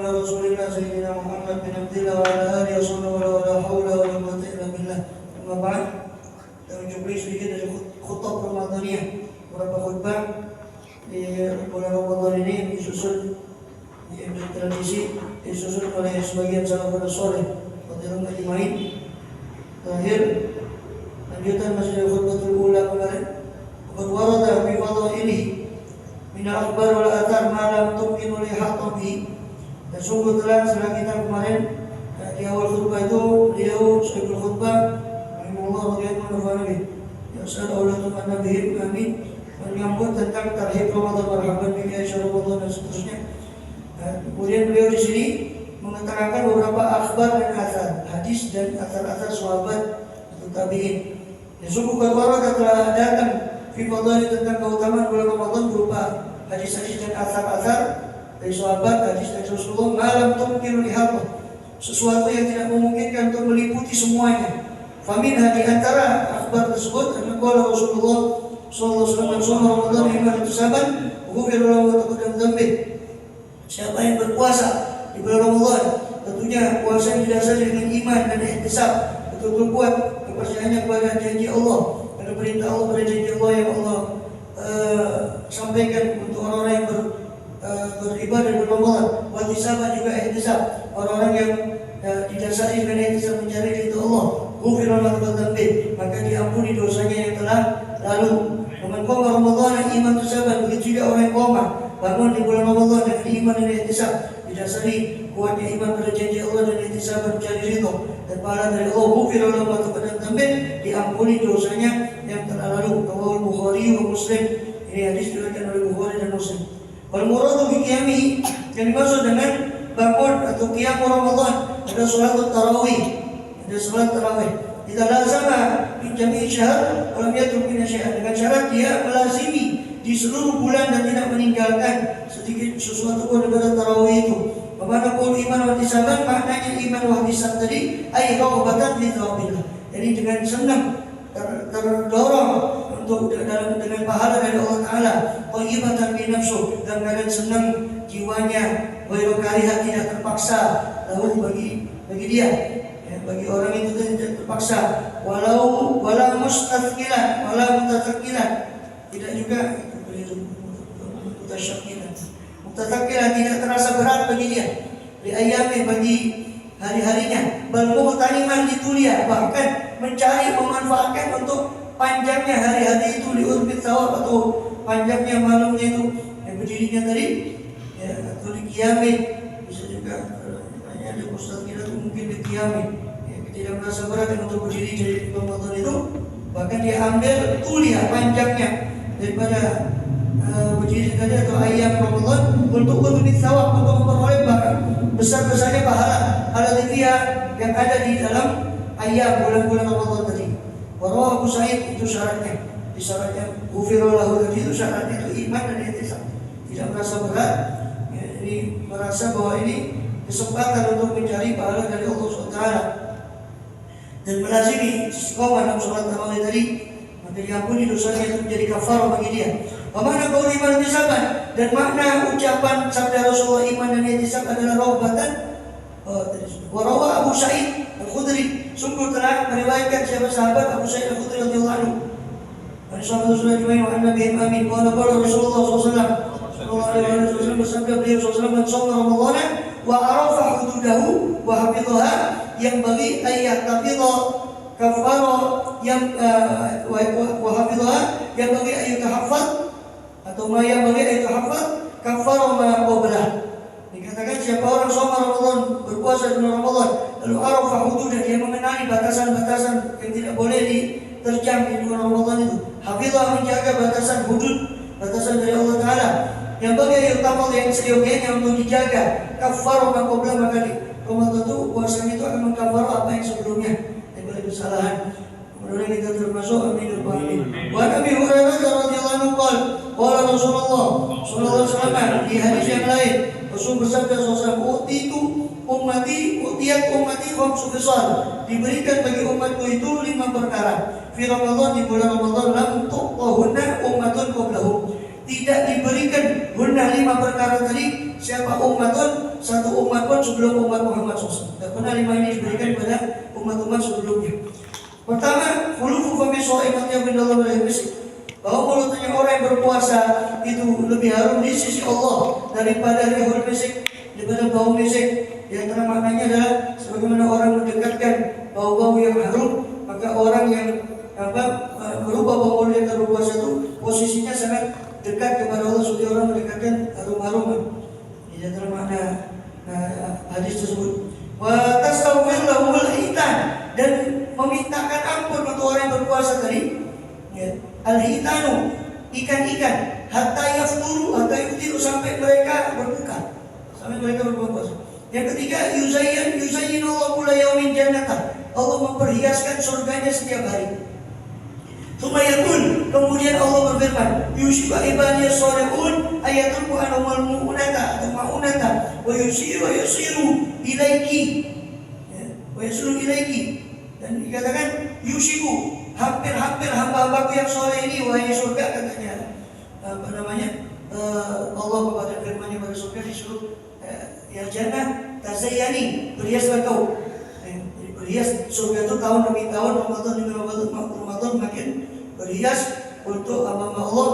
ala Rasulillah Sayyidina Muhammad bin Abdillah wa ala alihi wa sahbihi wa la hawla wa la quwwata illa billah. Amma ba'd. Kita mencoba sedikit dari khutbah Ramadaniyah, beberapa khutbah di bulan Ramadan ini yang disusun menjadi tradisi, disusun oleh sebagian salafus saleh radhiyallahu ajma'in. Terakhir lanjutan masih dari khutbatul ula kemarin. Qad warada fi fadhailihi min al-akhbar wal athar ma lam tumkin li hatabi. Dan sungguh telah setelah kita kemarin di awal khutbah itu beliau sebelum khutbah rahimahullah radhiyallahu anhu ya sallallahu alaihi amin menyambut tentang tarhib Ramadan marhaban bi syahr Ramadan dan seterusnya. Kemudian beliau di sini mengatakan beberapa akhbar dan athar, hadis dan athar-athar sahabat atau tabi'in. Yang sungguh keluarga telah datang fi fadhil tentang keutamaan bulan Ramadan berupa hadis-hadis dan athar-athar dari sahabat, hadis dari Rasulullah, malam tumkin lihat sesuatu yang tidak memungkinkan untuk meliputi semuanya. Famin di antara akhbar tersebut adalah Rasulullah sallallahu alaihi wasallam Ramadan iman sahabat, ghufir lahu wa taqaddam dzambi. Siapa yang berpuasa di bulan Ramadan, tentunya puasa yang didasari dengan iman dan ihtisab, betul-betul kuat kepercayaannya kepada janji Allah, pada perintah Allah, pada janji Allah yang Allah sampaikan untuk orang-orang yang beribadah di Ramadan. Ihtisab juga ihtisab, orang-orang yang didasari dengan ihtisab mencari ridha Allah. Ghufir lahu ma taqaddam, maka diampuni dosanya yang telah lalu. Man qama Ramadan iman tersebut, begitu juga orang yang qama bangun di bulan Ramadan dengan iman dan ihtisab, didasari kuatnya iman pada janji Allah dan ihtisab mencari ridha dan pahala dari Allah. Ghufir lahu ma taqaddam, diampuni dosanya yang telah lalu. Rawahu Bukhari wa Muslim. Ini hadis diriwayatkan oleh Bukhari dan Muslim. Wal muradu bi qiyami, yang dimaksud dengan bangun atau qiyam Ramadan ada salat tarawih, ada salat tarawih. Jika lazama di jami' syahr walam yatruk min syai'an, dengan syarat dia melazimi di seluruh bulan dan tidak meninggalkan sedikit sesuatu pun daripada tarawih itu. Bagaimana qul iman wa ihtisaban, maknanya iman wa ihtisab tadi ay raghbatan fi thawabillah. Jadi dengan senang terdorong untuk dengan pahala dari Allah Taala, thayyibatan bi nafsu, dan keadaan senang jiwanya, wa kariha tidak terpaksa lalu bagi dia. Bagi orang itu tidak terpaksa, walau wala mustathqilan, wala mutathaqqilan, tidak juga mutathaqqilan, tidak terasa berat bagi dia, di ayami, bagi hari-harinya, bal muhtaniman ditulia, bahkan mencari memanfaatkan untuk panjangnya hari-hari itu, liurbit thawab, atau panjangnya malamnya itu yang berdirinya tadi ya, atau di qiyamih, bisa juga ada mustathqilan itu mungkin di qiyamih, tidak merasa berat untuk berdiri dari Ramadan itu, bahkan dia ambil tulia panjangnya daripada berdiri tadi atau ayam Ramadan untuk lebih thawab, untuk memperoleh besar-besarnya pahala dia yang ada di dalam ayam bulan-bulan Ramadan tadi. Warawa Abu Sa'id, itu syaratnya, di syaratnya ghufira lahu tadi itu syaratnya itu iman dan ihtisab, tidak merasa berat ya, ini merasa bahwa ini kesempatan untuk mencari pahala dari Allah SWT dan melazimi istiqomah dalam sholat tarawih tadi, maka diampuni dosanya, itu menjadi kafarah bagi dia. Bagaimana qaul iman dan ihtisaban, dan makna ucapan sabda Rasulullah iman dan ihtisab adalah raghbatan. Warawa Abu Sa'id Al-Khudri, sungguh telah meriwayatkan siapa sahabat Abu Sa'id Al-Khudri radhiyallahu anhu. Wa sahabat Rasulullah wa annabi amin. Qala Rasulullah sallallahu alaihi wasallam bersabda beliau sallallahu alaihi wasallam, Ramadan wa arafa hududahu wa hafidhaha, yang bagi ayat tafidha kafara yang wa hafidhaha, yang bagi ayat tahafal atau ma yang bagi ayat tahafal kafara ma qablah. Dikatakan siapa orang shoma Ramadan, berpuasa di bulan Ramadan, lalu arafa hududah, dia mengenali batasan-batasan yang tidak boleh diterjang di bulan Ramadan itu. Hafidhah, menjaga batasan hudud, batasan dari Allah Taala. Yang bagi ayat tahafal yang seyogianya untuk dijaga, kafara ma qablah, maka di Ramadan itu puasanya itu akan mengkafarah apa yang sebelumnya daripada kesalahan. Kemudian kita termasuk amin. Wa Nabi Hurairah radhiyallahu anhu qala Rasulullah sallallahu alaihi wasallam di hadis yang lain, Rasul bersabda sallallahu alaihi wasallam, utiyat ummati khamsu khisal, diberikan bagi umatku itu 5 perkara. Fi Ramadan, di bulan Ramadan, lam tuqahunna ummatun qablahum, tidak diberikan hunna 5 perkara tadi siapa ummatun, satu umat umat sebelum umat Muhammad SAW. Tidak pernah 5 ini diberikan kepada umat-umat sebelumnya. Pertama, khulufu fami sha'imat yaqindallahu alaihi wasallam. Bahwa mulutnya orang yang berpuasa itu lebih harum di sisi Allah daripada rihul misik, daripada bau misik. Yang antara maknanya adalah sebagaimana orang mendekatkan bau-bau yang harum, maka orang yang berubah bau mulut yang berpuasa itu posisinya sangat dekat kepada Allah seperti orang mendekatkan harum-haruman. Ini antara makna hadis tersebut. Wa tasawwir lahul hitan, dan memintakan ampun untuk orang yang berpuasa tadi. Ya. Al-hitanu, ikan-ikan, hatta yuftiru, sampai mereka berbuka, sampai mereka berpuasa. Yang ketiga, yuzayyinullahu la yaumin jannatan, Allah memperhiaskan surganya setiap hari. Tumayakun, kemudian Allah berfirman, yushiba ibadiyas sholihun ayatul anumul mu'unata atau ma'unata wa yusiru ilaiki, wa yusiru ilaiki, dan dikatakan yushibu, hampir-hampir hamba-hambaku yang soleh ini wahai surga, katanya Allah kepada firman-Nya pada surga disuruh ya jannah tazayyani, berhiaslah kau. Berhias surga itu tahun demi tahun, Ramadan makin berhias untuk hamba-hamba Allah,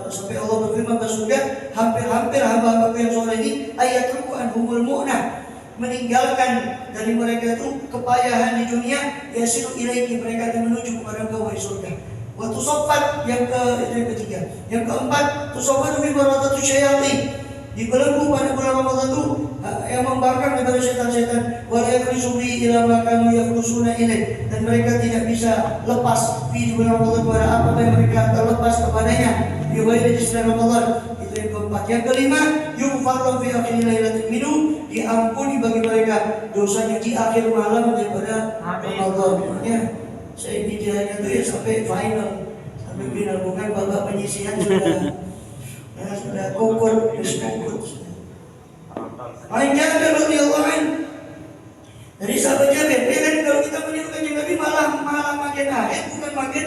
sampai Allah berfirman pada surga, hampir-hampir hamba-hambaku yang soleh ini ayatul anhumul mu'nah, meninggalkan dari mereka itu kepayahan di dunia, yasiru ilaiki, mereka akan menuju kepada engkau wahai surga. Wa tusaffat, yang ketiga. Yang keempat, tusaffat fi baradatu syayatin, dibelenggu pada bulan Ramadan itu yang membangkang daripada setan-setan. Wa la yakhlusuni ila ma kanu yakhlusuna ilaih, dan mereka tidak bisa lepas di bulan Ramadan pada apa yang mereka terlepas kepadanya di bulan Ramadan. Itu yang keempat. Yang kelima, yughfaru fi akhir lailatin minhu, diampuni bagi mereka dosanya di akhir malam daripada Ramadan. Makanya saya bicaranya itu ya sampai final, sampai final, bukan babak penyisihan sudah kokot, Jabir radhiyallahu anhu, dari sahabat Jabir, ya kan, kalau kita menirukan Nabi malah makin akhir, bukan makin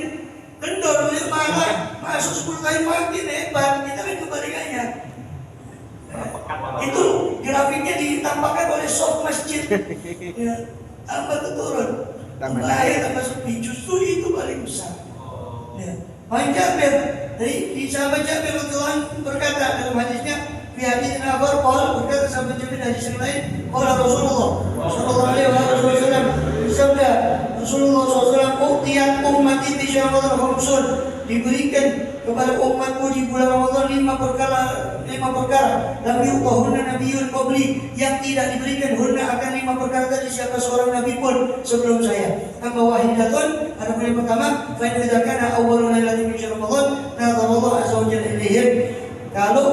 kendor, malah masuk 10 tahun makin hebat. Kita kan kebalikannya. Itu grafiknya ditampakkan oleh soft masjid, ya, tambah turun, tambah air, tambah sepi, justru itu paling besar. Ya. Jabir, dari sahabat Jabir radhiyallahu anhu berkata dalam hadisnya, fi hadits Nabar Paul berkata sahabat Jabir dari hadis yang lain, qala Rasulullah sallallahu alaihi wasallam, sabda Rasulullah SAW, "Uqtiyat ummati fi syahr Ramadan khamsun," diberikan kepada umatku di bulan Ramadan 5 perkara. Lam yuqahunna nabiyyun qabli, yang tidak diberikan hunna akan 5 perkara tadi siapa seorang nabi pun sebelum saya. Amma wahidatun, adapun yang pertama, fa in kana awwalul lailatin min syahr Ramadan nadallahu azza wa jalla ilaihim, kalau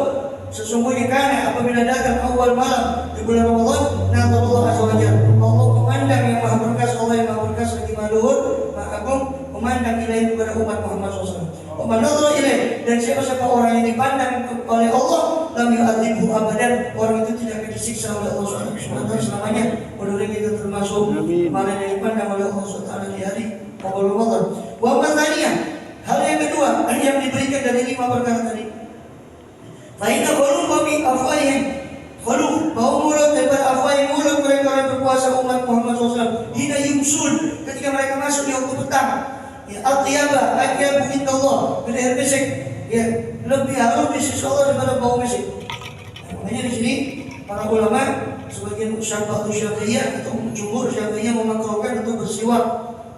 sesungguhnya karena apabila datang awal malam di bulan Ramadan, nadallahu azza wa jalla, Allah memandang yang maha perkasa, Allah yang maha perkasa lagi maha luhur, maha agung, memandang ilaih kepada umat Muhammad SAW. Umat ilaih, dan siapa orang yang dipandang oleh Allah, lam yu'adzibhu abadan, orang itu tidak akan disiksa oleh Allah SWT selamanya. Mudah-mudahan kita termasuk kemarin yang dipandang oleh Allah SWT di hari awal Ramadan. Wa mathaniyah, hal yang kedua yang diberikan dari 5 perkara tadi, fa inna quluba min afwahihim, bau mulut daripada afwahihim, mulut mereka orang berpuasa umat Muhammad SAW, hina yumsun, ketika mereka masuk di waktu petang, ya atyaba atyabu indallah, min air misik, ya lebih harum di sisi Allah daripada bau misik. Makanya di sini para ulama, sebagian Syafi'iyah atau jumhur Syafi'iyah memakruhkan untuk bersiwak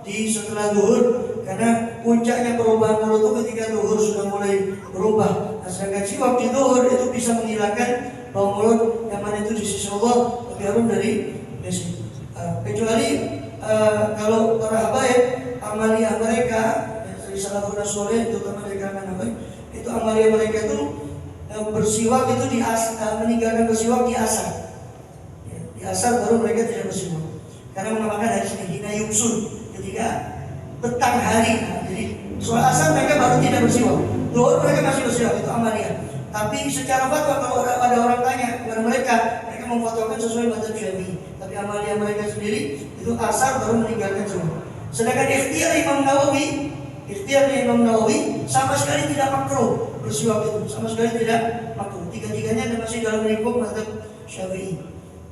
di setelah zuhur, karena puncaknya perubahan mulut itu ketika zuhur sudah mulai berubah. Sedangkan siwak di zuhur itu bisa menghilangkan bau mulut yang mana itu di sisi Allah lebih harum dari misik. Kecuali kalau para habaib, amalia mereka dari salafun saleh, terutama dari kalangan habaib, itu amalia mereka itu bersiwak itu meninggalkan bersiwak di asar. Ya, di asar baru mereka tidak bersiwak. Karena menamakan hadis ini hina yumsun, ketika petang hari. Jadi soal asar mereka baru tidak bersiwak. Zuhur mereka masih bersiwak, itu amalia. Tapi secara fatwa kalau ada orang tanya kepada mereka memfatwakan sesuai mazhab Syafi'i. Tapi amalia mereka sendiri itu asar baru meninggalkan semua. Sedangkan ikhtiar Imam Nawawi sama sekali tidak makruh bersiwak itu, sama sekali tidak makruh. Tiga-tiganya masih dalam lingkup mazhab Syafi'i.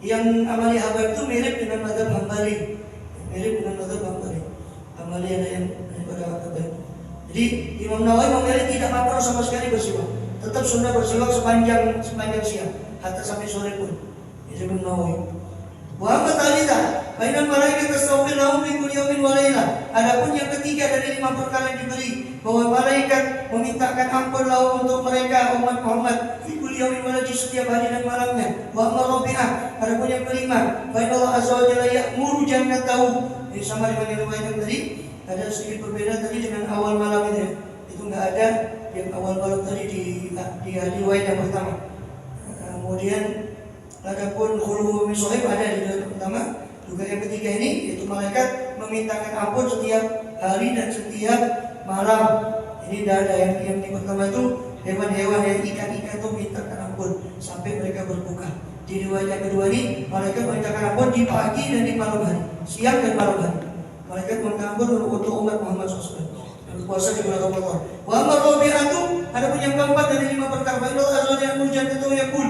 Yang Amali Habaib itu mirip dengan mazhab Hambali. Mirip dengan mazhab Hambali. Amali ada yang daripada Habaib. Jadi Imam Nawawi memilih tidak makruh sama sekali bersiwak. Tetap sunnah bersiwak sepanjang siang, hatta sampai sore pun. Itu Imam Nawawi. Wa amma thalithah, bainal malaikat tastaghfir lahum fi kulli yawmin wa lailah. Adapun yang ketiga dari 5 perkara yang diberi, bahwa malaikat memintakan ampun lahum untuk mereka umat Muhammad fi kulli yawmin wa lailah, setiap hari dan malamnya. Wa amma rabi'ah, adapun yang kelima, bainallah azza wa jalla ya'muru jannatahu. Ini sama dengan yang riwayat tadi, ada sedikit berbeda tadi dengan awal malam ini. Itu enggak ada yang awal malam tadi di riwayat yang pertama. Kemudian adapun khulu min sahib ada di dalam pertama, juga yang ketiga ini yaitu malaikat memintakan ampun setiap hari dan setiap malam. Ini tidak ada yang di pertama itu hewan-hewan yang ikan-ikan itu mintakan ampun sampai mereka berbuka. Di riwayat yang kedua ini malaikat memintakan ampun di pagi dan di malam hari, siang dan malam hari. Malaikat memintakan ampun untuk umat Muhammad SAW berpuasa di bulan Ramadan. Wa amma rabi'atu, adapun yang keempat dari 5 perkara, fa inna Allah azza wa jalla yaqul,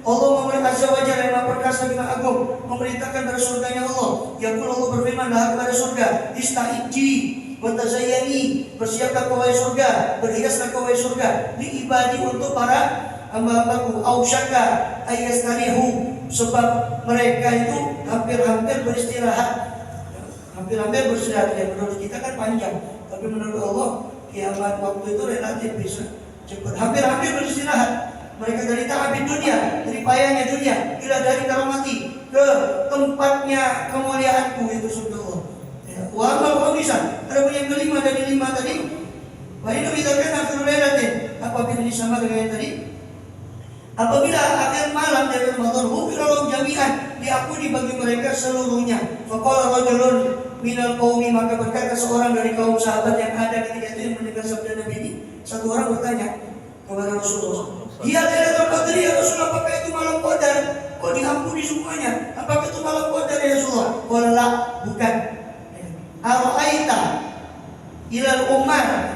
Allah memerintah azza wa jalla yang perkasa dengan agung memerintahkan pada surganya Allah. Yaqul, Allah berfirman kepada surga, ista'idji wa tazayyani, bersiaplah kau wahai surga, berhiaslah kau wahai surga, li ibadi, untuk para hamba-hambaku, ausyaka ayastarihu, sebab mereka itu hampir-hampir beristirahat. Hampir-hampir beristirahat. Ya, menurut kita kan panjang, tapi menurut Allah kiamat waktu itu relatif bisa cepat. Hampir-hampir beristirahat mereka dari ta'abid dunia, dari payahnya dunia, ila dari karamati, ke tempatnya kemuliaanku, itu surga Allah. Wa amal khamisan, adapun yang kelima dari 5 tadi, wa inna bidzalika akhirul lailatin, apabila ini sama dengan yang tadi, apabila akhir malam dari Ramadan, hufirallahu jami'an, diampuni bagi mereka seluruhnya. Faqala rajulun minal qaumi, maka berkata seorang dari kaum sahabat yang ada ketika itu yang mendengar sabda Nabi ini, satu orang bertanya kepada Rasulullah, "Ya Lailatul Qadar ya Rasulullah, apakah itu malam qadar? Kok diampuni semuanya? Apakah itu malam qadar ya Rasulullah?" Qala, bukan. Ara'aita ilal ummah,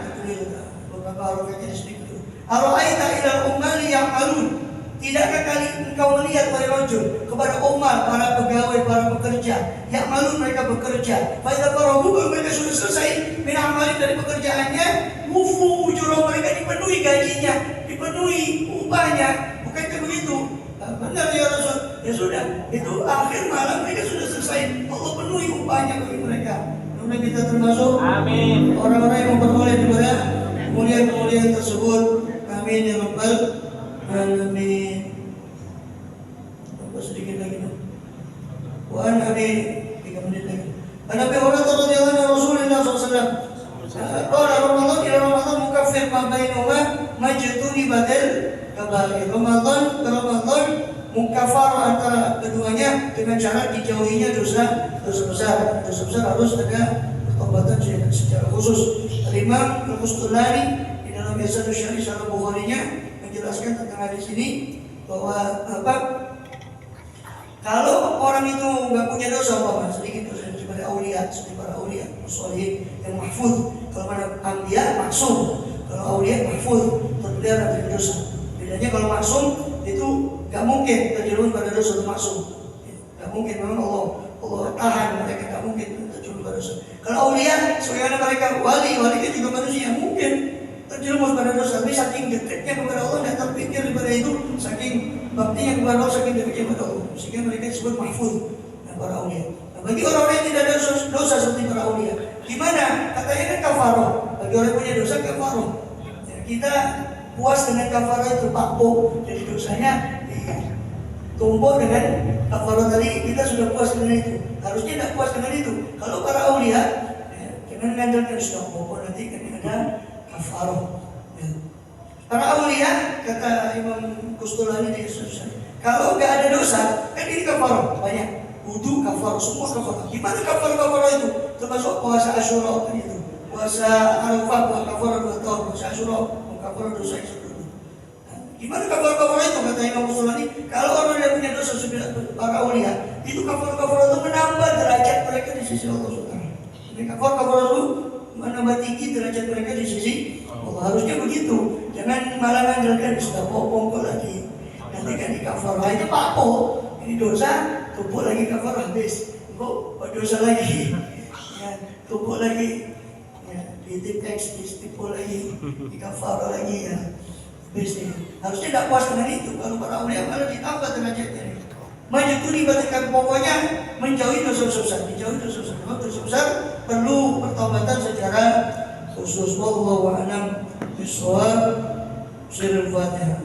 beberapa harokatnya di sini. Ara'aita ilal ummah ya'malun, tidakkah kali engkau melihat wahai rajul kepada ummah, para pegawai, para pekerja, ya'malun, mereka bekerja, fa idza faragu, mereka sudah selesai min amali, dari pekerjaannya, wufu ujurah, mereka dipenuhi gajinya, dipenuhi upahnya. Bukankah begitu? Benar ya Rasul. Ya sudah, itu akhir malam mereka sudah selesai, Allah penuhi upahnya bagi mereka. Semoga kita termasuk amin orang-orang yang memperoleh daripada kemuliaan-kemuliaan tersebut. Amin ya rabbal alamin. Tambah sedikit lagi dong. Wa an Abi, 3 menit lagi. An Abi Hurairah radhiyallahu anhu Rasulullah SAW, qala Ramadan ila Ramadan mukaffir ma bainahuma majtuni badal kabair. Ramadan ke Ramadan mukafar antara keduanya dengan cara dijauhinya dosa besar. Dosa besar harus ada pertobatan secara khusus. Imam Al-Qustulani di dalam Ihsanul Syarih Syarah Bukhari-nya menjelaskan tentang hadis ini bahwa kalau orang itu nggak punya dosa, sedikit dosa seperti aulia, seperti para aulia, sholihin yang mahfuz. Kalau mana anbiya maksum, kalau aulia mahfuz, terpelihara dari dosa. Bedanya kalau maksum itu nggak mungkin terjerumus pada dosa itu maksum. Nggak mungkin, memang Allah tahan mereka, nggak mungkin terjerumus pada dosa. Kalau aulia, sebagaimana mereka wali kan juga manusia, mungkin terjerumus pada dosa. Tapi saking dekatnya kepada Allah, tidak terpikir daripada itu, saking baktinya kepada Allah, saking dekatnya kepada Allah, sehingga mereka disebut mahfuz, para aulia. Nah, bagi orang yang tidak ada dosa seperti para aulia, gimana? Katanya kan kafaroh. Bagi orang yang punya dosa kafaroh. Ya, kita puas dengan kafaroh itu, pakpo, jadi dosanya ditumpuk dengan kafaroh tadi, kita sudah puas dengan itu. Harusnya tidak puas dengan itu. Kalau para aulia, ya, jangan mengandalkan sudah pokok, nanti kan ada kafaroh. Ya. Para aulia, kata Imam Qustulani di Ihsanul, kalau nggak ada dosa, kan ini kafaroh banyak. Wudu kafaroh, semua kafaroh. Gimana kafaroh itu? Termasuk puasa Asyura itu, puasa Arafah, kafaroh 2 tahun, puasa Asyura, kafaroh dosa itu. Gimana kafaroh itu? Kata Imam Qustulani, kalau orang yang punya dosa seperti para aulia, itu kafaroh itu menambah derajat mereka di sisi Allah Subhanahu. Jadi kafaroh itu menambah tinggi derajat mereka di sisi Allah. Harusnya begitu. Jangan malah ngandalkan sudah pokok lagi. Nanti kan di kafaroh itu papo, ini dosa tumpuk lagi kafarah habis. Kok berdosa lagi. Ya, tumpuk lagi. Ya, di teks, ditipu lagi, di kafarah lagi ya. Habis nih. Harusnya tidak puas dengan itu. Kalau para ulama malah ditambah derajatnya. Majuturi berarti pokoknya menjauhi dosa-dosa besar, dijauhi dosa-dosa besar. Dosa besar perlu pertobatan secara khusus. Wallahu a'lam bishawab. Sirul Fatihah.